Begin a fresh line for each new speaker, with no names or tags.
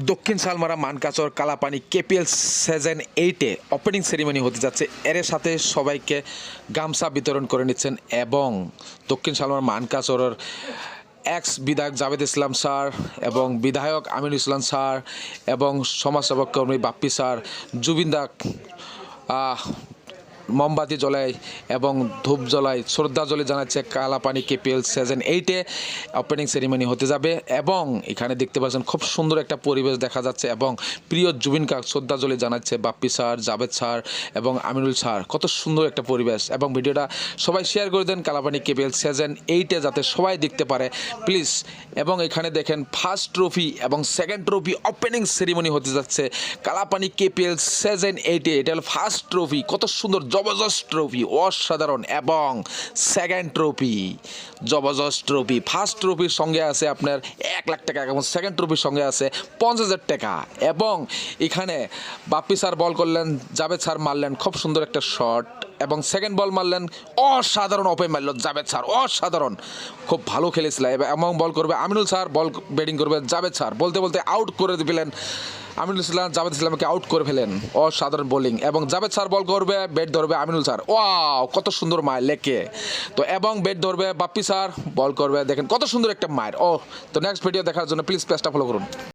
দক্ষিণ Salmara Mankachar Kalapani KPL season 8-এ opening ceremony হতে যাচ্ছে। এর সাথে সবাইকে গামছা বিতরণ করে নিচ্ছেন এবং দক্ষিণ সালমারা মানকাচরের এক্স বিধায়ক জাভেদ ইসলাম স্যার এবং বিধায়ক আমিনুল ইসলাম স্যার এবং সমাজসেবক কর্মী বাপ্পি স্যার জুবিনদা মোমবাতি জ্বলায় এবং ধূপ জ্বলায় শ্রদ্ধাঞ্জলি জানাচ্ছে কালাপানি কেপিএল সিজন 8-এ ওপেনিং সেরিমনি হতে যাবে। এবং এখানে দেখতে পাচ্ছেন খুব সুন্দর একটা পরিবেশ দেখা যাচ্ছে এবং প্রিয় জুবিনকে শ্রদ্ধাঞ্জলি জানাচ্ছে বাপ্পি স্যার, জাভেদ স্যার এবং আমিনুল স্যার। কত সুন্দর একটা পরিবেশ এবং ভিডিওটা সবাই শেয়ার করে দেন কালাপানি কেপিএল সিজন 8-এ যাতে সবাই দেখতে পারে প্লিজ। এবং এখানে দেখেন ফার্স্ট ট্রফি এবং সেকেন্ড ট্রফি ওপেনিং সেরিমনি হতে যাচ্ছে কালাপানি কেপিএল সিজন 8-এ। এটা হলো ফার্স্ট ট্রফি, কত সুন্দর জবরদস্ত ট্রফি, অসাধারণ। এবং সেকেন্ড ট্রফি জবরদস্ত ট্রফি। ফার্স্ট ট্রফির সঙ্গে আছে আপনার 1 লাখ টাকা এবং সেকেন্ড ট্রফির সঙ্গে আছে 50,000 টাকা। এবং এখানে বাপ্পি স্যার বল করলেন, জাভেদ স্যার মারলেন খুব সুন্দর একটা শট এবং সেকেন্ড বল মারলেন অসাধারণ, ওপেন মারল জাভেদ স্যার, অসাধারণ, খুব ভালো খেলেছিল। এবং বল করবে আমিনুল স্যার, বল ব্যাটিং করবে জাভেদ স্যার, বলতে বলতে আউট করে দিলেন আমিনুল ইসলাম, জাভেদ ইসলামকে আউট করে ফেলেন, অসাধারণ বোলিং। এবং জাভেদ স্যার বল করবে, ব্যাট ধরবে আমিনুল স্যার, ওয়াও কত সুন্দর মার লেকে। তো এবং ব্যাট ধরবে বাপ্পি স্যার, বল করবে, দেখেন কত সুন্দর একটা মার। তো নেক্সট ভিডিও দেখার জন্য প্লিজ পেজটা ফলো করুন।